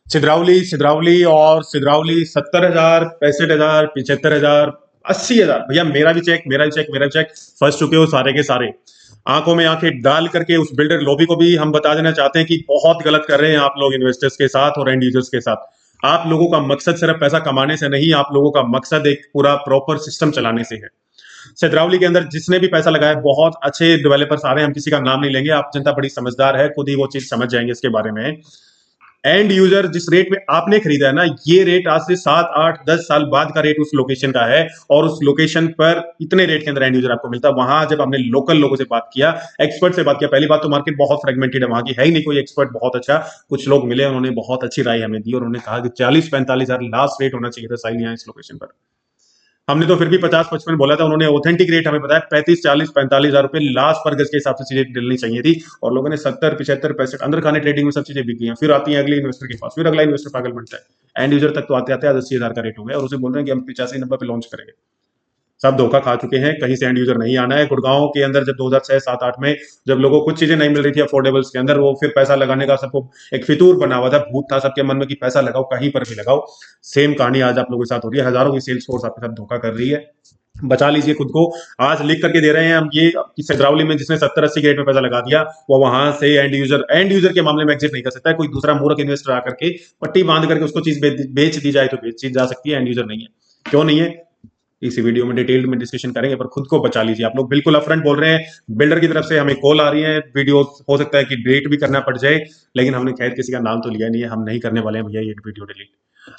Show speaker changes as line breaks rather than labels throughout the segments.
सिद्रावली सिद्रावली और सिद्रावली 70,000, 65,000, 75,000, 80,000। भैया मेरा भी चेक, मेरा भी चेक, मेरा भी चेक। फंस चुके हो सारे के सारे। आंखों में आंखें डाल करके उस बिल्डर लॉबी को भी हम बता देना चाहते हैं कि बहुत गलत कर रहे हैं आप लोग इन्वेस्टर्स के साथ और एंड यूजर्स के साथ। आप लोगों का मकसद सिर्फ पैसा कमाने से नहीं, आप लोगों का मकसद एक पूरा प्रॉपर सिस्टम चलाने से है। सिद्रावली के अंदर जिसने भी पैसा लगाया, बहुत अच्छे डेवलपर्स आ रहे हैं, हम किसी का नाम नहीं लेंगे, आप जनता बड़ी समझदार है, खुद ही वो चीज समझ जाएंगे इसके बारे में। एंड यूजर जिस रेट में आपने खरीदा है ना, ये रेट आज से 7, 8, 10 साल बाद का रेट उस लोकेशन का है। और उस लोकेशन पर इतने रेट के अंदर एंड यूजर आपको मिलता है। वहां जब हमने लोकल लोगों से बात किया, एक्सपर्ट से बात किया, पहली बात तो मार्केट बहुत फ्रेगमेंटेड है, वहां की है ही नहीं कोई एक्सपर्ट बहुत अच्छा। कुछ लोग मिले, उन्होंने बहुत अच्छी राय हमें दी और उन्होंने कहा कि 40-45 हजार लास्ट रेट होना चाहिए था साइल यहाँ इस लोकेशन पर। हमने तो फिर भी 50-55 बोला था, उन्होंने ऑथेंटिक रेट हमें बताया 35, 40, 45 हजार रुपए लास्ट पर गज के हिसाब से चीजें डलनी चाहिए थी। और लोगों ने 70, 75, 65 अंदर खाने ट्रेडिंग में सब चीजें बिक गई हैं। फिर आती है अगले इन्वेस्टर के पास, फिर अगला इन्वेस्टर पागल बनता है, एंड यूजर तक तो आते आते 80,000 का रेट हो गया और उसे बोल रहे हैं कि हम 85-90 पे लॉन्च करेंगे। सब धोखा खा चुके हैं, कहीं से एंड यूजर नहीं आना है। गुड़गांव के अंदर जब 2006, 7, 8 में जब लोगों को कुछ चीजें नहीं मिल रही थी अफोर्डेबल्स के अंदर, वो फिर पैसा लगाने का सबको एक फितूर बना हुआ था, भूत था सबके मन में कि पैसा लगाओ, कहीं पर भी लगाओ। सेम कहानी आज आप लोगों के साथ हो रही है। हजारों की सेल्स फोर्स आपके साथ धोखा कर रही है। बचा लीजिए खुद को। आज लिख करके दे रहे हैं हम ये कि सिद्रावली में जिसने 70-80 के रेट में पैसा लगा दिया, वो वहां से एंड यूजर के मामले में एग्जिट नहीं कर सकता है। कोई दूसरा मूर्ख इन्वेस्टर आकर के पट्टी बांध करके उसको चीज बेच दी जाए तो बेच जा सकती है, एंड यूजर नहीं है। क्यों नहीं है, इसी वीडियो में डिटेल्ड में डिस्कशन करेंगे, पर खुद को बचा लीजिए। आप लोग बिल्कुल अपफ्रंट बोल रहे हैं, बिल्डर की तरफ से हमें कॉल आ रही है, वीडियो हो सकता है कि डिलीट भी करना पड़ जाए, लेकिन हमने खैर किसी का नाम तो लिया नहीं है, हम नहीं करने वाले हैं भैया ये वीडियो डिलीट।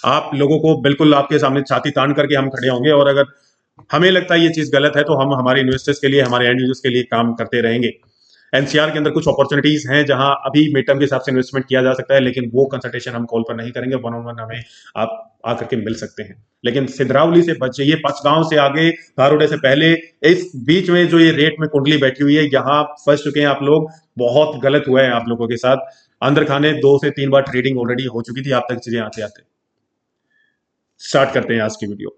आप लोगों को बिल्कुल आपके सामने छाती तान करके हम खड़े होंगे, और अगर हमें लगता है ये चीज गलत है तो हम हमारे इन्वेस्टर्स के लिए, हमारे एंड यूजर्स के लिए काम करते रहेंगे। एनसीआर के अंदर कुछ अपॉर्चुनिटीज हैं जहां अभी मिड टर्म के हिसाब से इन्वेस्टमेंट किया जा सकता है, लेकिन वो कंसल्टेशन हम कॉल पर नहीं करेंगे, वन ऑन वन हमें आप आकर के मिल सकते हैं। लेकिन सिद्रावली से बच जाइए, पचगांव से आगे, धारोडे से पहले, इस बीच में जो ये रेट में कुंडली बैठी हुई है, यहाँ फंस चुके हैं आप लोग। बहुत गलत हुआ है आप लोगों के साथ। अंदर खाने 2 से 3 बार ट्रेडिंग ऑलरेडी हो चुकी थी आप तक चीजें आते आते। स्टार्ट करते हैं आज की वीडियो।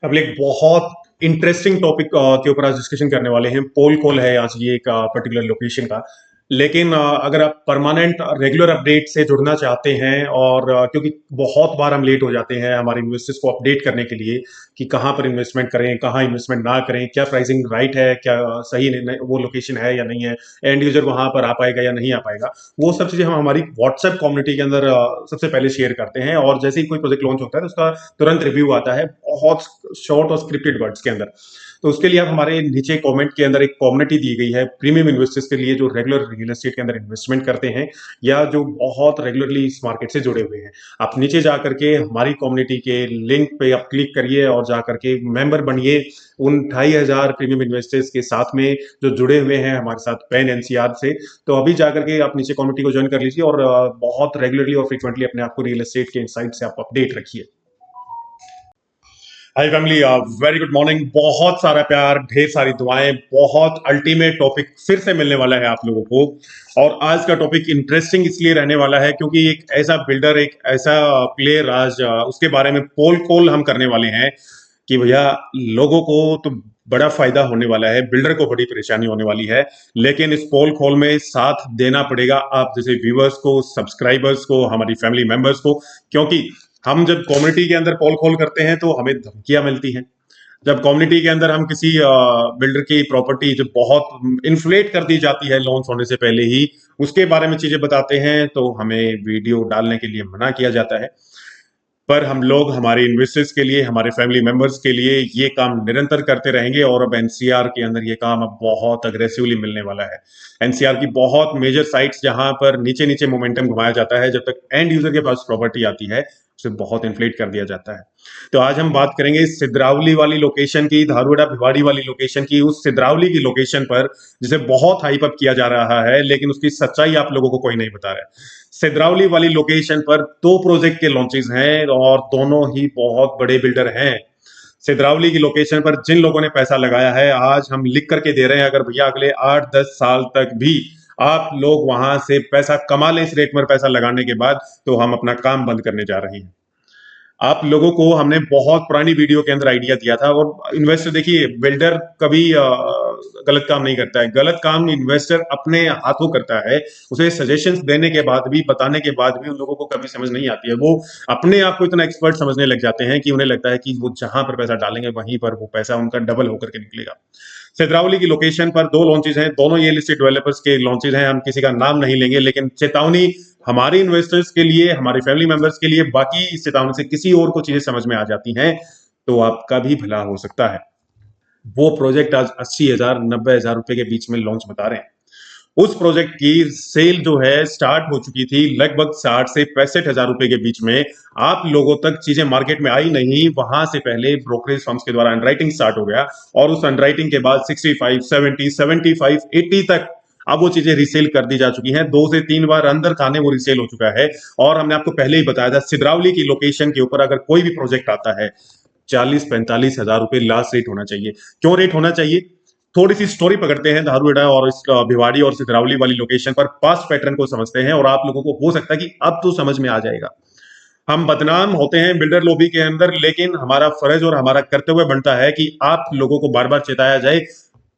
अब एक बहुत इंटरेस्टिंग टॉपिक के ऊपर आज डिस्कशन करने वाले हैं। पोल कॉल है आज ये एक पर्टिकुलर लोकेशन का। लेकिन अगर आप परमानेंट रेगुलर अपडेट से जुड़ना चाहते हैं, और क्योंकि बहुत बार हम लेट हो जाते हैं हमारे इन्वेस्टर्स को अपडेट करने के लिए कि कहाँ पर इन्वेस्टमेंट करें, कहाँ इन्वेस्टमेंट ना करें, क्या प्राइसिंग राइट है, क्या सही वो लोकेशन है या नहीं है, एंड यूजर वहां पर आ पाएगा या नहीं आ पाएगा, वो सब चीजें हम हमारी व्हाट्सएप कम्युनिटी के अंदर सबसे पहले शेयर करते हैं। और जैसे ही कोई प्रोजेक्ट लॉन्च होता है तो उसका तुरंत रिव्यू आता है, बहुत शॉर्ट और स्क्रिप्टेड वर्ड्स के अंदर। तो उसके लिए आप हमारे नीचे कमेंट के अंदर एक कम्युनिटी दी गई है प्रीमियम इन्वेस्टर्स के लिए, जो रेगुलर रियल एस्टेट के अंदर इन्वेस्टमेंट करते हैं या जो बहुत रेगुलरली इस मार्केट से जुड़े हुए हैं। आप नीचे जा करके हमारी कम्युनिटी के लिंक पे आप क्लिक करिए और जा करके मेंबर बनिए उन 2,500 प्रीमियम इन्वेस्टर्स के साथ में जो जुड़े हुए हैं हमारे साथ पैन एनसीआर से। तो अभी जाकर के आप नीचे कम्युनिटी को ज्वाइन कर लीजिए और बहुत रेगुलरली और फ्रिक्वेंटली अपने आप को रियल एस्टेट के इनसाइट से आप अपडेट रखिए। हाय फैमिली, वेरी गुड मॉर्निंग। बहुत सारा प्यार, ढेर सारी दुआएं। बहुत अल्टीमेट टॉपिक फिर से मिलने वाला है आप लोगों को। और आज का टॉपिक इंटरेस्टिंग इसलिए रहने वाला है क्योंकि एक ऐसा बिल्डर, एक ऐसा प्लेयर, आज उसके बारे में पोल कॉल हम करने वाले हैं कि भैया लोगों को तो बड़ा फायदा होने वाला है, बिल्डर को बड़ी परेशानी होने वाली है। लेकिन इस पोल कॉल में साथ देना पड़ेगा आप जैसे व्यूअर्स को, सब्सक्राइबर्स को, हमारी फैमिली मेंबर्स को। क्योंकि हम जब कम्युनिटी के अंदर पोल खोल करते हैं तो हमें धमकियां मिलती हैं। जब कम्युनिटी के अंदर हम किसी बिल्डर की प्रॉपर्टी जब बहुत इन्फ्लेट कर दी जाती है लॉन्च होने से पहले ही, उसके बारे में चीजें बताते हैं, तो हमें वीडियो डालने के लिए मना किया जाता है। पर हम लोग हमारे इन्वेस्टर्स के लिए, हमारे फैमिली मेंबर्स के लिए ये काम निरंतर करते रहेंगे। और अब एनसीआर के अंदर ये काम अब बहुत अग्रेसिवली मिलने वाला है। एनसीआर की बहुत मेजर साइट्स जहां पर नीचे नीचे मोमेंटम घुमाया जाता है, जब तक एंड यूजर के पास प्रॉपर्टी आती है उसे बहुत इन्फ्लेट कर दिया जाता है। तो आज हम बात करेंगे सिद्रावली वाली लोकेशन की, धारूड़ा भिवाड़ी वाली लोकेशन की, उस सिद्रावली की लोकेशन पर जिसे बहुत हाइप अप किया जा रहा है, लेकिन उसकी सच्चाई आप लोगों को कोई नहीं बता रहा है। सिद्रावली वाली लोकेशन पर 2 प्रोजेक्ट के लॉन्चेस हैं और दोनों ही बहुत बड़े बिल्डर हैं। सिद्रावली की लोकेशन पर जिन लोगों ने पैसा लगाया है, आज हम लिख करके दे रहे हैं, अगर भैया अगले 8-10 साल तक भी आप लोग वहां से पैसा कमा लें इस रेट पर पैसा लगाने के बाद, तो हम अपना काम बंद करने जा रहे हैं। आप लोगों को हमने बहुत पुरानी वीडियो के अंदर आइडिया दिया था। और इन्वेस्टर देखिए, बिल्डर कभी गलत काम नहीं करता है। गलत काम इन्वेस्टर अपने हाथों करता है। उसे सजेशंस देने के बाद भी, बताने के बाद भी उन लोगों को कभी समझ नहीं आती है। वो अपने आप को इतना एक्सपर्ट समझने लग जाते हैं कि उन्हें लगता है कि वो जहां पर पैसा डालेंगे वहीं पर वो पैसा उनका डबल होकर के निकलेगा। सिद्रावली की लोकेशन पर दो लॉन्चेज हैं, दोनों ये लिस्टेड डेवलपर्स के लॉन्चेज हैं। हम किसी का नाम नहीं लेंगे, लेकिन चेतावनी हमारे इन्वेस्टर्स के लिए, हमारे फैमिली मेंबर्स के लिए, बाकी इस चेतावनी से किसी और को चीजें समझ में आ जाती हैं तो आपका भी भला हो सकता है। वो प्रोजेक्ट आज 80,000 90,000 रुपए के बीच में लॉन्च बता रहे हैं। उस प्रोजेक्ट की सेल जो है स्टार्ट हो चुकी थी लगभग 60 से 65,000 रुपए के बीच में। आप लोगों तक चीजें मार्केट में आई नहीं, वहां से पहले ब्रोकरेज फर्म्स के द्वारा अंडरराइटिंग स्टार्ट हो गया और उस अंडरराइटिंग के बाद 65 70 75 80 तक अब वो चीजें रीसेल कर दी जा चुकी हैं। 2 से 3 बार अंदर खाने वो रीसेल हो चुका है। और हमने आपको पहले ही बताया था, सिद्रावली की लोकेशन के ऊपर अगर कोई भी प्रोजेक्ट आता है, 40-45 हजार रुपए लास्ट रेट होना चाहिए। क्यों रेट होना चाहिए? थोड़ी सी स्टोरी पकड़ते हैं धारूहेड़ा और इस भिवाड़ी और सिधरावली वाली लोकेशन पर, पास्ट पैटर्न को समझते हैं और आप लोगों को हो सकता है कि अब तो समझ में आ जाएगा। हम बदनाम होते हैं बिल्डर लॉबी के अंदर, लेकिन हमारा फर्ज और हमारा कर्तव्य बनता है कि आप लोगों को बार बार चेताया जाए।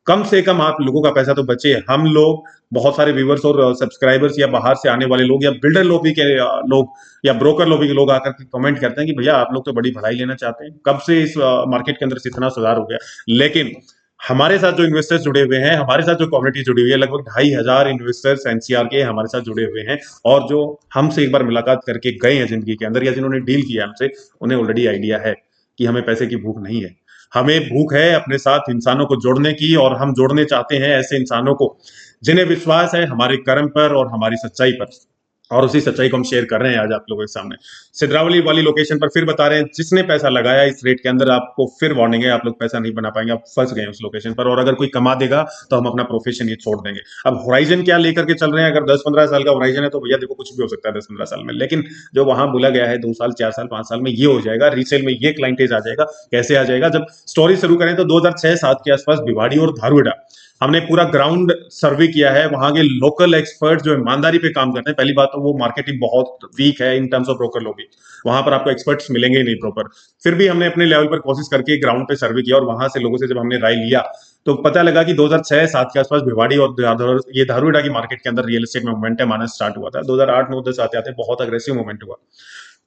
कम से कम आप लोगों का पैसा तो बचे। हम लोग बहुत सारे व्यूवर्स और सब्सक्राइबर्स या बाहर से आने वाले लोग या बिल्डर लॉबी के लोग या ब्रोकर लॉबी के लोग आकर के कमेंट करते हैं कि भैया आप लोग तो बड़ी भलाई लेना चाहते हैं, कब से इस मार्केट के अंदर से इतना सुधार हो गया। लेकिन हमारे साथ जो इन्वेस्टर्स जुड़े हुए हैं, हमारे साथ जो कम्युनिटी जुड़ी हुई है, लगभग 2,500 इन्वेस्टर्स एनसीआर के हमारे साथ जुड़े हुए हैं। और जो हमसे एक बार मुलाकात करके गए हैं जिंदगी के अंदर या जिन्होंने डील किया हमसे, उन्हें ऑलरेडी आइडिया है कि हमें पैसे की भूख नहीं है। हमें भूख है अपने साथ इंसानों को जोड़ने की, और हम जोड़ने चाहते हैं ऐसे इंसानों को जिन्हें विश्वास है हमारे कर्म पर और हमारी सच्चाई पर। और उसी सच्चाई को हम शेयर कर रहे हैं आज आप लोगों के सामने। सिद्रावली वाली लोकेशन पर फिर बता रहे हैं, जिसने पैसा लगाया इस रेट के अंदर, आपको फिर वार्निंग है, आप लोग पैसा नहीं बना पाएंगे, आप फंस गए उस लोकेशन पर। और अगर कोई कमा देगा तो हम अपना प्रोफेशन ये छोड़ देंगे। अब होराइजन क्या लेकर के चल रहे हैं? अगर 10-15 साल का होराइजन है तो भैया देखो कुछ भी हो सकता है 10-15 साल में, लेकिन जो वहां बोला गया है 2 साल 4 साल 5 साल में ये हो जाएगा, रीसेल में ये क्लाइंटेज आ जाएगा। कैसे आ जाएगा? जब स्टोरी शुरू करें तो 2006-7 के आसपास भिवाड़ी और धारूहेड़ा हमने पूरा ग्राउंड सर्वे किया है। वहां के लोकल एक्सपर्ट जो ईमानदारी पे काम करते हैं, पहली बात तो वो मार्केटिंग बहुत वीक है in terms of broker lobby, वहां पर आपको एक्सपर्ट्स मिलेंगे ही नहीं प्रॉपर। फिर भी हमने अपने लेवल पर कोशिश करके ग्राउंड पे सर्वे किया और वहां से लोगों से जब हमने राय लिया तो पता लगा कि 2006-7 के आसपास भिवाड़ी और ये धारूहेड़ा की मार्केट के अंदर रियल एस्टेट में मोमेंटम आना स्टार्ट हुआ था। 2008-9-10 आते आते बहुत अग्रेसिव मोमेंट हुआ।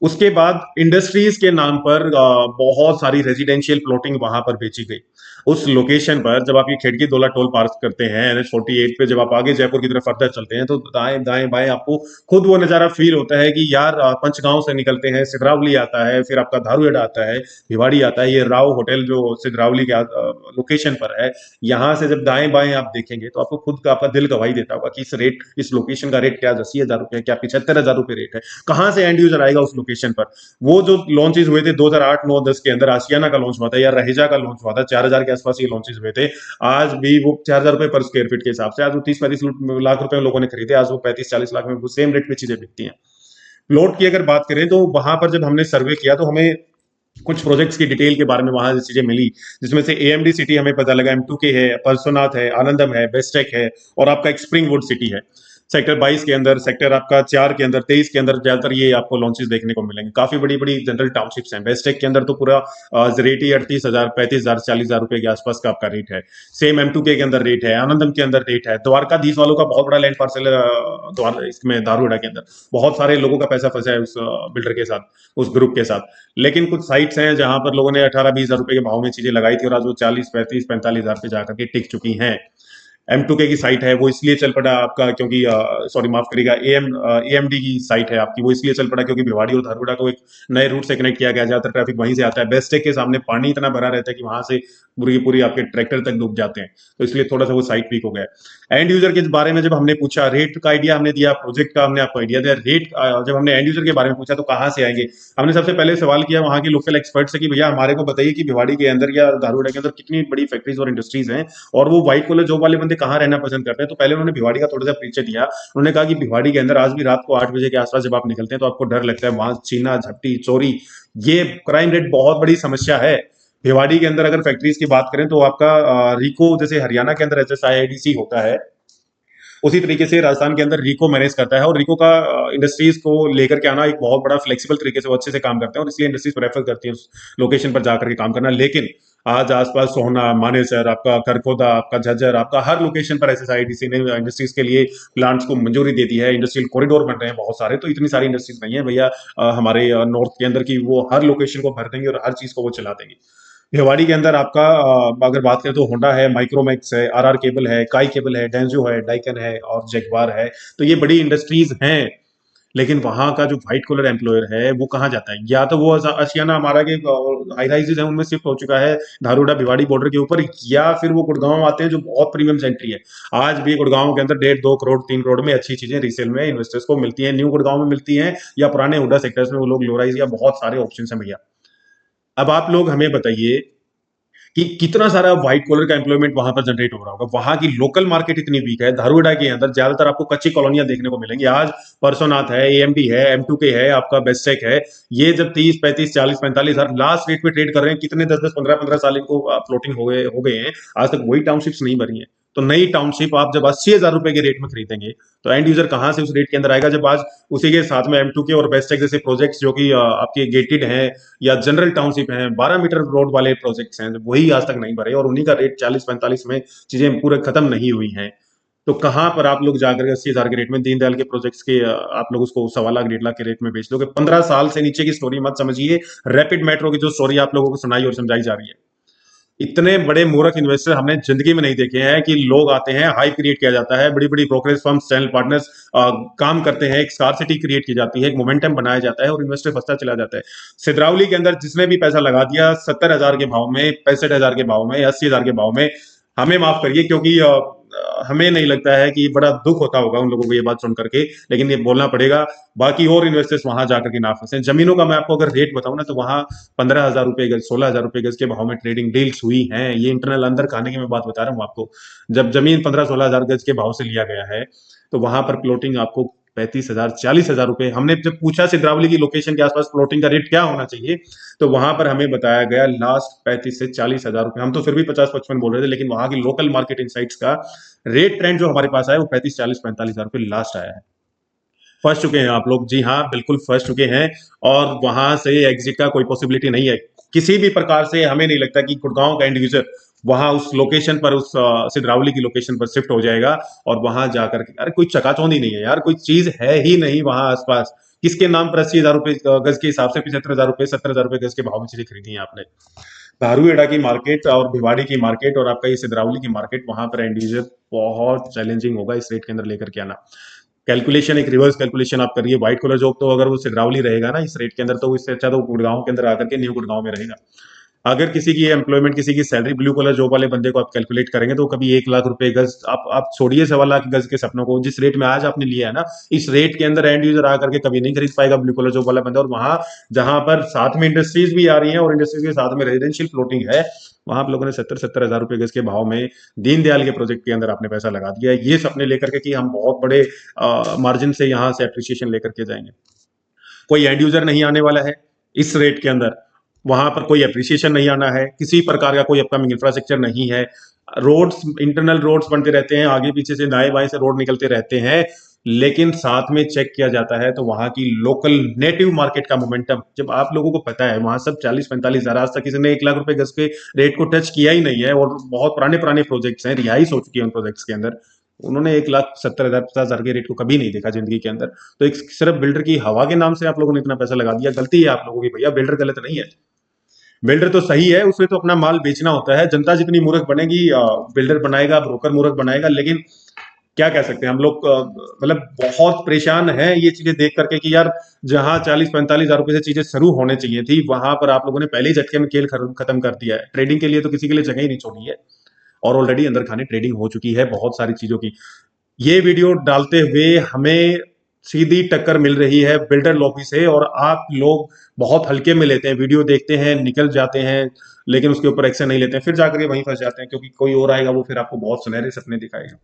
उसके बाद इंडस्ट्रीज के नाम पर बहुत सारी रेजिडेंशियल प्लॉटिंग वहां पर बेची गई। उस लोकेशन पर जब आप ये खिड़की दोला टोल पार करते हैं NH-48 पे, जब आप आगे जयपुर की तरफ फर्दर चलते हैं तो दाएं दाएं बाएं आपको खुद वो नजारा फील होता है कि यार पंचगांव से निकलते हैं, सिधरावली आता है, फिर आपका धारूहेड़ा आता है, भिवाड़ी आता है। ये राव होटल जो सिधरावली के लोकेशन पर है, यहाँ से जब दाएं बाएं आप देखेंगे तो आपको खुद का आपका दिल गवाही देता होगा कि इस लोकेशन का रेट क्या 80,000 रुपए, क्या 75,000 रुपए रेट है। कहां से एंड यूजर आएगा उस लोकेशन पर? वो जो लॉन्चेस हुए थे 2008-9-10 के अंदर, आशियाना का लॉन्च हुआ था या रहेजा का लॉन्च हुआ था, 4,000 के आसपास ये लॉन्चेस हुए थे। आज भी वो 4,000 रुपए पर स्क्वायर फीट के हिसाब से, आज वो 30-35 लाख रुपए में लोगों ने खरीदे, आज वो 35-40 लाख में वो सेम रेट पे चीजें बिकती हैं। प्लॉट की अगर बात करें तो वहां पर जब हमने सर्वे किया तो हमें कुछ प्रोजेक्ट्स की डिटेल के बारे में वहां चीजें मिली, जिसमें से AMD सिटी हमें पता लगा, M2K है, परसोनाथ है, आनंदम है, बेस्टेक है, और आपका एक स्प्रिंगवुड सिटी है। सेक्टर 22 के अंदर, सेक्टर आपका 4 के अंदर, 23 के अंदर ज्यादातर ये आपको लॉन्चेस देखने को मिलेंगे। काफी बड़ी बड़ी जनरल टाउनशिप्स हैं। बेस्टेक के अंदर तो पूरा रेट ही 38,000 35,000 40,000 रुपए के आसपास का आपका रेट है। सेम M2K के अंदर रेट है, आनंदम के अंदर रेट है। द्वारकाधीश वालों का बहुत बड़ा लैंड पार्सल है इसमें धारूहेड़ा के अंदर। बहुत सारे लोगों का पैसा फंसा है उस बिल्डर के साथ, उस ग्रुप के साथ। लेकिन कुछ साइट्स हैं जहां पर लोगों ने 18-20 हजार रुपए के भाव में चीजें लगाई थी और आज वो 40-35-45 हजार पे जाकर के टिक चुकी हैं। M2K की साइट है वो इसलिए चल पड़ा आपका क्योंकि सॉरी माफ करिएगा, AMD की साइट है आपकी, वो इसलिए चल पड़ा क्योंकि भिवाड़ी और धारूहेड़ा को एक नए रूट से कनेक्ट किया गया, ज्यादातर ट्रैफिक वहीं से आता है। बेस्टेक के सामने पानी इतना भरा रहता है कि वहां से पूरी की पूरी आपके ट्रैक्टर तक डूब जाते हैं, तो इसलिए थोड़ा सा वो साइट वीक हो गया। एंड यूजर के बारे में जब हमने पूछा, रेट का आइडिया हमने दिया, प्रोजेक्ट का हमने आपको आइडिया दिया। रेट जब हमने एंड यूजर के बारे में पूछा तो कहाँ से आएंगे, हमने सबसे पहले सवाल किया वहां के लोकल एक्सपर्ट से कि भैया हमारे को बताइए कि भिवाड़ी के अंदर या धारूहेड़ा के अंदर कितनी बड़ी फैक्ट्रीज और इंडस्ट्रीज हैं, और वो व्हाइट कॉलर जॉब वाले बंदे कहाँ रहना पसंद करते हैं। तो पहले उन्होंने भिवाड़ी का थोड़ा सा परिचय दिया। उन्होंने कहा कि भिवाड़ी के अंदर आज भी रात को 8 बजे के आसपास जब आप निकलते हैं तो आपको डर लगता है, वहां छीना झपटी चोरी, ये क्राइम रेट बहुत बड़ी समस्या है। भिवाड़ी के अंदर अगर फैक्ट्रीज की बात करें तो आपका रिको, जैसे हरियाणा के अंदर HSIIDC होता है, उसी तरीके से राजस्थान के अंदर रीको मैनेज करता है, और रीको का इंडस्ट्रीज को लेकर के आना एक बहुत बड़ा फ्लेक्सिबल तरीके से वो अच्छे से काम करते हैं, और इसलिए इंडस्ट्रीज प्रेफर करती है उस लोकेशन पर जाकर के काम करना। लेकिन आज आसपास सोहना, मानेसर, आपका करकोदा, आपका झज्जर, आपका हर लोकेशन पर एसएसआईडीसी ने इंडस्ट्रीज के लिए प्लांट्स को मंजूरी दे दी है। इंडस्ट्रियल कॉरिडोर बन रहे हैं बहुत सारे, तो इतनी सारी इंडस्ट्रीज नहीं है भैया हमारे नॉर्थ के अंदर की वो हर लोकेशन को भर देंगे और हर चीज को वो चला देंगे। भिवाड़ी के अंदर आपका अगर बात करें तो होंडा है, माइक्रोमैक्स है, आरआर केबल है, काई केबल है, डेंजो है, डाइकन है और जैगवार है। तो ये बड़ी इंडस्ट्रीज हैं, लेकिन वहां का जो व्हाइट कॉलर एम्प्लॉयर है वो कहाँ जाता है? या तो वो आशियाना हमारा के हाई राइजेस है उनमें शिफ्ट हो चुका है धारूड़ा भिवाड़ी बॉर्डर के ऊपर, या फिर वो गुड़गांव आते हैं जो बहुत प्रीमियम सेंट्री है। आज भी गुड़गांव के अंदर 1.5 2 करोड़ 3 करोड़ में अच्छी चीजें रीसेल में इन्वेस्टर्स को मिलती हैं, न्यू गुड़गांव में मिलती हैं, या पुराने हुडा सेक्टर्स में वो लोग लो राइज, या बहुत सारे ऑप्शन है भैया। अब आप लोग हमें बताइए कि कितना सारा व्हाइट कॉलर का एम्प्लॉयमेंट वहां पर जनरेट हो रहा होगा। वहां की लोकल मार्केट इतनी वीक है, धारूड़ा के अंदर ज्यादातर आपको कच्ची कॉलोनियां देखने को मिलेंगी। आज परसोनाथ है, एएमडी है, M2K है, आपका बेस्टेक है, ये जब 30 35 40 45 हजार लास्ट रेट पे ट्रेड कर रहे हैं, कितने 10 10 15 15 साल इनको फ्लोटिंग हो गए हैं, आज तक वही टाउनशिप्स नहीं भरी हैं। तो नई टाउनशिप आप जब 80 हजार रुपए के रेट में खरीदेंगे, तो एंड यूजर कहां से उस रेट के अंदर आएगा, जब आज उसी के साथ में M2K और बेस्टेक जैसे प्रोजेक्ट्स जो कि आपके गेटेड हैं या जनरल टाउनशिप हैं, 12 मीटर रोड वाले प्रोजेक्ट्स हैं, वही आज तक नहीं भरे और उन्हीं का रेट 40 45 में चीजें पूरे खत्म नहीं हुई हैं। तो कहां पर आप लोग जाकर 80 हजार के रेट में दीनदयाल के प्रोजेक्ट्स के आप लोग उसको 1.25 लाख 1.5 लाख के रेट में बेच दोगे? 15 साल से नीचे की स्टोरी मत समझिए, रैपिड मेट्रो की जो स्टोरी आप लोगों को सुनाई और समझाई जा रही है। इतने बड़े मूर्ख इन्वेस्टर हमने जिंदगी में नहीं देखे हैं कि लोग आते हैं, हाई क्रिएट किया जाता है, बड़ी बड़ी ब्रोकरेज फर्म्स, चैनल पार्टनर्स काम करते हैं, एक स्कार्सिटी क्रिएट की जाती है, एक मोमेंटम बनाया जाता है और इन्वेस्टर फंसता चला जाता है। सिद्रावली के अंदर जिसने भी पैसा लगा दिया 70 हजार के भाव में, 65 हजार के भाव में, 80 हजार के भाव में, हमें माफ करिए, क्योंकि हमें नहीं लगता है कि बड़ा दुख होता होगा उन लोगों को ये बात सुन करके, लेकिन ये बोलना पड़ेगा। बाकी और इन्वेस्टर्स वहां जाकर के ना फंसे। जमीनों का मैं आपको अगर रेट बताऊं ना, तो वहां 15 हजार रुपए गज, 16 हजार रुपए गज के भाव में ट्रेडिंग डील्स हुई हैं। ये इंटरनल अंदर खाने की मैं बात बता रहा हूँ आपको। जब जमीन 15 16 हजार गज के भाव से लिया गया है, तो वहां पर प्लॉटिंग आपको 35 हजार 40 हजार रुपए, हमने जब पूछा सिद्रावली की लोकेशन के आसपास प्लॉटिंग का रेट क्या होना चाहिए, तो वहां पर हमें बताया गया लास्ट 35 से 40 हजार रुपए। हम तो फिर भी 50 55 बोल रहे थे, लेकिन वहां की लोकल मार्केट इनसाइट्स का रेट ट्रेंड जो हमारे पास आया वो 35 40 45 हजार रुपए लास्ट आया है। फंस चुके हैं आप लोग, जी हाँ बिल्कुल फंस चुके हैं, और वहां से एग्जिट का कोई पॉसिबिलिटी नहीं है किसी भी प्रकार से। हमें नहीं लगता कि गुड़गांव का एंड यूजर वहां उस लोकेशन पर, उस सिद्रावली की लोकेशन पर शिफ्ट हो जाएगा और वहां जाकर के, अरे कोई चकाचौंधी नहीं है यार, कोई चीज है ही नहीं वहां आसपास। किसके नाम पर 80 हजार रुपए गज के हिसाब से 75 हजार रुपए 70 हजार रुपए गज के भाव में चीजें खरीदी हैं आपने? धारूहेड़ा की मार्केट और भिवाड़ी की मार्केट और आपका ये सिद्रावली की मार्केट, वहां पर एंड यूजर बहुत चैलेंजिंग होगा इस रेट के अंदर लेकर के आना। कैलकुलेशन, एक रिवर्स कैलकुलेशन आप करिए, व्हाइट कॉलर जॉब तो अगर वो सिद्रावली रहेगा ना इस रेट के अंदर, तो इससे अच्छा तो गुड़गांव के अंदर आकर के न्यू गुड़गांव में रहेगा। अगर किसी की एम्प्लॉयमेंट, किसी की सैलरी ब्लू कलर जॉब वाले बंदे को आप कैलकुलेट करेंगे, तो कभी 1 लाख रुपए गज, आप छोड़िए 1.25 लाख गज के सपनों को, जिस रेट में आज आपने लिया है ना, इस रेट के अंदर एंड यूजर आकर के कभी नहीं खरीद पाएगा ब्लू कलर जॉब वाला बंदा। और वहां जहां पर साथ में इंडस्ट्रीज भी आ रही हैं और इंडस्ट्रीज के साथ में रेजिडेंशियल फ्लोटिंग है, वहां आप लोगों ने 70 70 हजार रुपए गज के भाव में दीनदयाल के प्रोजेक्ट के अंदर आपने पैसा लगा दिया है, ये सपने लेकर के कि हम बहुत बड़े मार्जिन से यहाँ से अप्रिसिएशन लेकर के जाएंगे। कोई एंड यूजर नहीं आने वाला है इस रेट के अंदर, वहां पर कोई अप्रिसिएशन नहीं आना है, किसी प्रकार का कोई अपकमिंग इंफ्रास्ट्रक्चर नहीं है। रोड्स, इंटरनल रोड्स बनते रहते हैं, आगे पीछे से दाएं बाएं से रोड निकलते रहते हैं, लेकिन साथ में चेक किया जाता है तो वहां की लोकल नेटिव मार्केट का मोमेंटम, जब आप लोगों को पता है वहां सब 40 45 हजार, आज तक किसी ने 1 लाख रुपए गज के रेट को टच किया ही नहीं है, और बहुत पुराने पुराने प्रोजेक्ट्स हैं, रिहाइश हो चुकी है उन प्रोजेक्ट्स के अंदर, उन्होंने 1 लाख 70 हजार 50 हजार के रेट को कभी नहीं देखा जिंदगी के अंदर। तो एक सिर्फ बिल्डर की हवा के नाम से आप लोगों ने इतना पैसा लगा दिया। गलती है आप लोगों की भैया, बिल्डर गलत नहीं है, बिल्डर तो सही है, उसे तो अपना माल बेचना होता है। जनता जितनी मूर्ख बनेगी, बिल्डर बनाएगा, ब्रोकर मूर्ख बनाएगा। लेकिन क्या कह सकते हैं हम लोग, मतलब बहुत परेशान हैं ये चीजें देख करके कि यार जहां 40 45 हजार रुपए से चीजें शुरू होने चाहिए थी, वहां पर आप लोगों ने पहले ही झटके में खेल खत्म कर दिया है। ट्रेडिंग के लिए तो किसी के लिए जगह ही नहीं छोड़ी है, और ऑलरेडी अंदर खाने ट्रेडिंग हो चुकी है बहुत सारी चीजों की। ये वीडियो डालते हुए हमें सीधी टक्कर मिल रही है बिल्डर लॉबी से, और आप लोग बहुत हल्के में लेते हैं, वीडियो देखते हैं, निकल जाते हैं, लेकिन उसके ऊपर एक्शन नहीं लेते हैं, फिर जाकर के वहीं फंस जाते हैं, क्योंकि कोई और आएगा वो फिर आपको बहुत सुनहरे सपने दिखाएगा।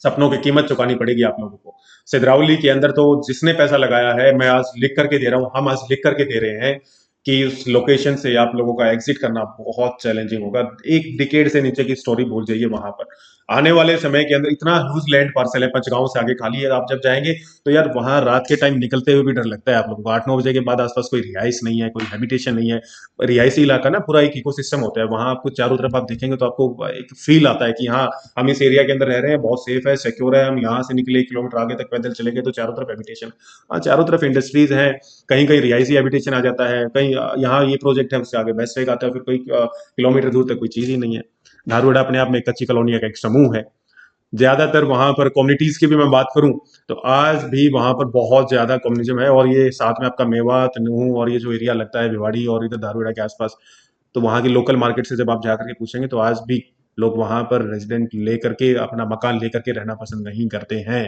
सपनों की कीमत चुकानी पड़ेगी आप लोगों को। सिद्रावली के अंदर तो जिसने पैसा लगाया है, मैं आज लिख करके दे रहा हूं, हम आज लिख करके दे रहे हैं कि उस लोकेशन से आप लोगों का एग्जिट करना बहुत चैलेंजिंग होगा। एक डिकेड से नीचे की स्टोरी भूल जाइए वहां पर। आने वाले समय के अंदर इतना ह्यूज लैंड पार्सल है, पंचगांव से आगे खाली है। आप जब जाएंगे तो यार वहां रात के टाइम निकलते हुए भी डर लगता है आप लोगों को। 8-9 बजे के बाद आसपास कोई रिहाइश नहीं है, कोई हैबिटेशन नहीं है। रिहायशी इलाका ना, पूरा एक इकोसिस्टम होता है वहां। आपको चारों तरफ आप देखेंगे तो आपको एक फील आता है कि हाँ, हम इस एरिया के अंदर रह रहे हैं, बहुत सेफ है, सिक्योर है। हम यहाँ से निकले 1 किलोमीटर आगे तक पैदल चलेंगे तो चारों तरफ हैबिटेशन, हाँ चारों तरफ इंडस्ट्रीज हैं। कहीं कहीं रिहायशी हैबिटेशन आ जाता है, कहीं यहाँ ये प्रोजेक्ट है, उससे आगे वेस्ट वेग आता है, फिर कोई किलोमीटर दूर तक कोई चीज ही नहीं है। धारूहेड़ा अपने आप में एक कच्ची कॉलोनी का एक समूह है। ज्यादातर वहां पर कम्युनिटीज की भी मैं बात करूं तो आज भी वहां पर बहुत ज्यादा कम्युनिज्म है। और ये साथ में आपका मेवात, नूह और ये जो एरिया लगता है भिवाड़ी और इधर धारूहेड़ा के आसपास, तो वहां की लोकल मार्केट से जब आप जाकर के पूछेंगे तो आज भी लोग वहां पर रेजिडेंट लेकर के, अपना मकान लेकर के रहना पसंद नहीं करते हैं।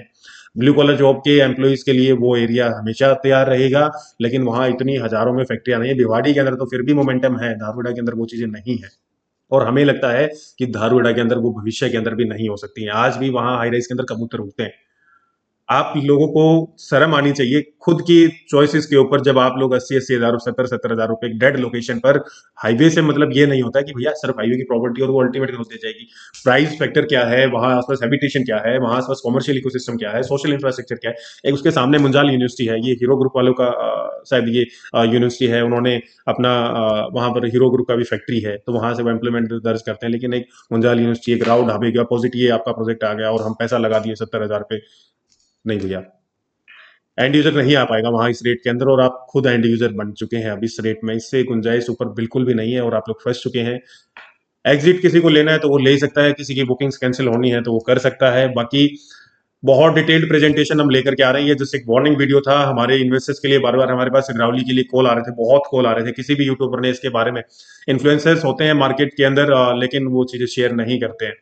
ब्लू कॉलर जॉब के एम्प्लॉइज के लिए वो एरिया हमेशा तैयार रहेगा, लेकिन वहां इतनी हजारों में फैक्ट्रियां नहीं है। भिवाड़ी के अंदर तो फिर भी मोमेंटम है, धारूहेड़ा के अंदर वो चीजें नहीं है। और हमें लगता है कि धारूहेड़ा के अंदर वो भविष्य के अंदर भी नहीं हो सकती है। आज भी वहां हाई राइज के अंदर कबूतर उड़ते हैं। आप लोगों को शर्म आनी चाहिए खुद की चॉइसेस के ऊपर। जब आप लोग 80-80 हजार, 70-70 हजार रुपए डेड लोकेशन पर, हाईवे से मतलब ये नहीं होता है कि भैया सिर्फ हाईवे की प्रॉपर्टी और वो अल्टीमेट ग्रोथ दे जाएगी। प्राइस फैक्टर क्या है वहां आसपास, हैबिटेशन क्या है वहां आसपास, कॉमर्शियल इकोसिस्टम क्या है, सोशल इंफ्रास्ट्रक्चर क्या है। एक उसके सामने मुंजाल यूनिवर्सिटी है, ये हीरो ग्रुप वालों का शायद ये यूनिवर्सिटी है। उन्होंने अपना वहां पर हीरो ग्रुप का भी फैक्ट्री है, तो वहां से वो एम्प्लॉयमेंट दर्ज करते हैं। लेकिन एक मुंजाल यूनिवर्सिटी, एक राव ढाबे के अपोजिट ये आपका प्रोजेक्ट आ गया और हम पैसा लगा दिए 70 हजार पे। नहीं भैया, एंड यूजर नहीं आ पाएगा वहां इस रेट के अंदर। और आप खुद एंड यूजर बन चुके हैं अब इस रेट में, इससे गुंजाइश ऊपर बिल्कुल भी नहीं है और आप लोग फंस चुके हैं। एग्जिट किसी को लेना है तो वो ले सकता है, किसी की बुकिंग्स कैंसिल होनी है तो वो कर सकता है। बाकी बहुत डिटेल्ड प्रेजेंटेशन हम लेकर के आ रहे हैं। ये जस्ट एक वार्निंग वीडियो था हमारे इन्वेस्टर्स के लिए। बार बार हमारे पास सिग्रावली के लिए कॉल आ रहे थे, बहुत कॉल आ रहे थे। किसी भी यूट्यूबर ने इसके बारे में, इन्फ्लुएंसर्स होते हैं मार्केट के अंदर लेकिन वो चीजें शेयर नहीं करते हैं।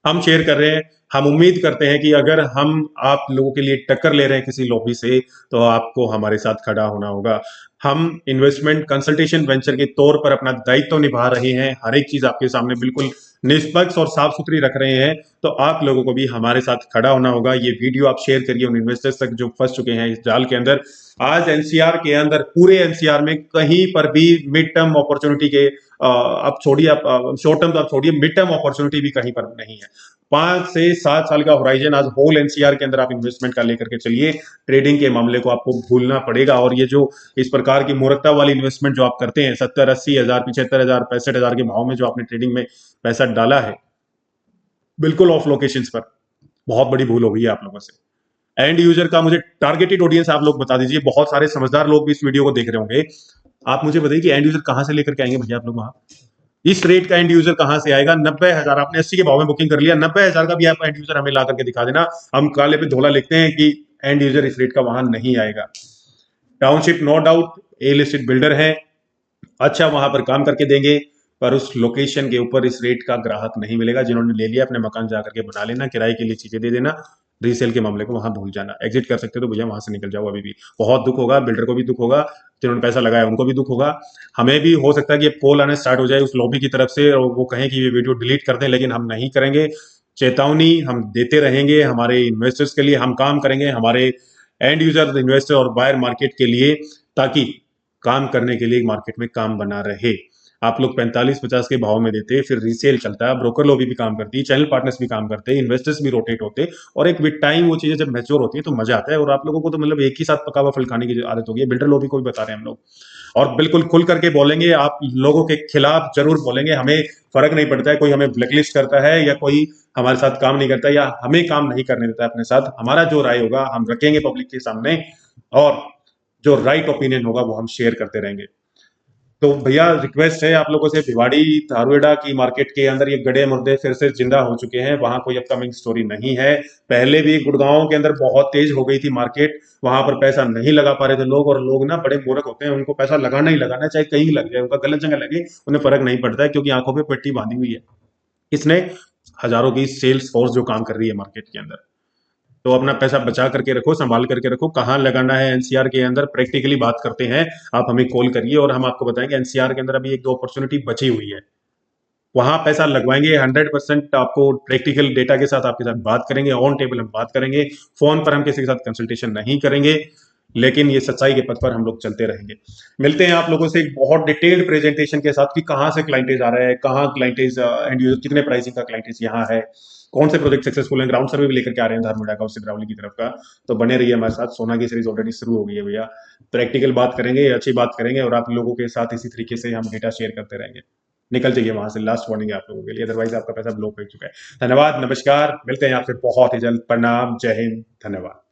हम शेयर कर रहे हैं। हम उम्मीद करते हैं कि अगर हम आप लोगों के लिए टक्कर ले रहे हैं किसी लॉबी से, तो आपको हमारे साथ खड़ा होना होगा। हम इन्वेस्टमेंट कंसल्टेशन वेंचर के तौर पर अपना दायित्व निभा रहे हैं, हर एक चीज आपके सामने बिल्कुल निष्पक्ष और साफ सुथरी रख रहे हैं। तो आप लोगों को भी हमारे साथ खड़ा होना होगा। ये वीडियो आप शेयर करिए उन इन्वेस्टर्स तक जो फंस चुके हैं इस जाल के अंदर। आज एनसीआर के अंदर, पूरे एनसीआर में कहीं पर भी मिड टर्म अपॉर्चुनिटी के, आप छोड़िए, आप शॉर्ट टर्म तो आप छोड़िए, मिड टर्म अपॉर्चुनिटी भी कहीं पर नहीं है। 5 से 7 साल का होराइजन आज होल एनसीआर के अंदर आप इन्वेस्टमेंट का लेकर के चलिए। ट्रेडिंग के मामले को आपको भूलना पड़ेगा। और ये जो इस प्रकार की मूर्खता वाली इन्वेस्टमेंट जो आप करते हैं, 70-80 हजार, 75 हजार, 65 हजार के भाव में जो आपने ट्रेडिंग में पैसा डाला है बिल्कुल ऑफ लोकेशंस पर, बहुत बड़ी भूल हो गई है आप लोगों से। एंड यूजर का मुझे टारगेटेड ऑडियंस आप लोग बता दीजिए। बहुत सारे समझदार लोग भी इस वीडियो को देख रहे होंगे। आप मुझे बताइए कि एंड यूजर कहां से लेकर के आएंगे भैया आप लोग वहां? इस रेट का एंड यूजर कहां से आएगा? 90 हजार आपने 80 के भाव में बुकिंग कर लिया, 90 हजार का भी आप एंड यूजर हमें ला करके दिखा देना। हम काले पे धोला लिखते हैं कि एंड यूजर इस रेट का वहां नहीं आएगा। टाउनशिप नो डाउट ए लिस्टेड बिल्डर है, अच्छा वहां पर काम करके देंगे, पर उस लोकेशन के ऊपर इस रेट का ग्राहक नहीं मिलेगा। जिन्होंने ले लिया अपने मकान जाकर के बना लेना, किराए के लिए चीजें दे देना, रीसेल के मामले को वहां भूल जाना। एग्जिट कर सकते हो तो भैया वहां से निकल जाओ अभी भी। बहुत दुख होगा, बिल्डर को भी दुख होगा, जिन्होंने पैसा लगाया उनको भी दुख होगा। हमें भी हो सकता है कि अब कॉल आने स्टार्ट हो जाए उस लॉबी की तरफ से और वो कहें कि ये वीडियो डिलीट कर दें, लेकिन हम नहीं करेंगे। चेतावनी हम देते रहेंगे, हमारे इन्वेस्टर्स के लिए हम काम करेंगे, हमारे एंड यूजर इन्वेस्टर और बायर मार्केट के लिए, ताकि काम करने के लिए मार्केट में काम बना रहे। आप लोग 45-50 के भाव में देते, फिर रीसेल चलता है, ब्रोकर लॉबी भी काम करती है, चैनल पार्टनर्स भी काम करते हैं, इन्वेस्टर्स भी रोटेट होते, और एक विद टाइम वो चीजें जब मैच्योर होती है तो मजा आता है। और आप लोगों को तो मतलब एक ही साथ पका हुआ फल खाने की आदत हो गई है। बिल्डर लॉबी को भी बता रहे हैं हम लोग, और बिल्कुल खुल करके बोलेंगे, आप लोगों के खिलाफ जरूर बोलेंगे। हमें फर्क नहीं पड़ता है कोई हमें ब्लैकलिस्ट करता है या कोई हमारे साथ काम नहीं करता या हमें काम नहीं करने देता है अपने साथ। हमारा जो राय होगा हम रखेंगे पब्लिक के सामने, और जो राइट ओपिनियन होगा वो हम शेयर करते रहेंगे। तो भैया रिक्वेस्ट है आप लोगों से, भिवाड़ी धारूहेड़ा की मार्केट के अंदर ये गड़े मुर्दे फिर से जिंदा हो चुके हैं। वहां कोई अपकमिंग स्टोरी नहीं है। पहले भी गुड़गांव के अंदर बहुत तेज हो गई थी मार्केट, वहां पर पैसा नहीं लगा पा रहे थे लोग। और लोग ना बड़े मूर्ख होते हैं, उनको पैसा लगाना ही लगाना है, चाहे कहीं लग जाए, उनका गलत जगह लगे उन्हें फर्क नहीं पड़ता है, क्योंकि आंखों पे पट्टी बांधी हुई है। इसने हजारों की सेल्स फोर्स जो काम कर रही है मार्केट के अंदर। तो अपना पैसा बचा करके रखो, संभाल करके रखो। कहाँ लगाना है एनसीआर के अंदर प्रैक्टिकली बात करते हैं, आप हमें कॉल करिए और हम आपको बताएंगे। एनसीआर के अंदर अभी 1-2 अपॉर्चुनिटी बची हुई है, वहां पैसा लगवाएंगे। 100% आपको प्रैक्टिकल डेटा के साथ आपके साथ बात करेंगे, ऑन टेबल हम बात करेंगे, फोन पर हम किसी के साथ कंसल्टेशन नहीं करेंगे। लेकिन ये सच्चाई के पथ पर हम लोग चलते रहेंगे। मिलते हैं आप लोगों से एक बहुत डिटेल्ड प्रेजेंटेशन के साथ कि कहाँ से क्लाइंटेज आ रहा है, कहाँ क्लाइंटेज एंड यूजर, कितने प्राइसिंग का क्लाइंटेज यहाँ है, कौन से प्रोजेक्ट सक्सेसफुल है, ग्राउंड सर्वे भी लेकर के आ रहे हैं धारमुंडा का और सिंगरौली की तरफ का। तो बने रहिए हमारे साथ। सोना की सीरीज ऑलरेडी शुरू हो गई है भैया। प्रैक्टिकल बात करेंगे, अच्छी बात करेंगे और आप लोगों के साथ इसी तरीके से हम डेटा शेयर करते रहेंगे। निकल जाइए वहां से, लास्ट वार्निंग है आप लोगों के लिए, अदरवाइज आपका पैसा ब्लॉक हो चुका है। धन्यवाद, नमस्कार, मिलते हैं आपसे बहुत ही जल्द। प्रणाम, जय हिंद, धन्यवाद।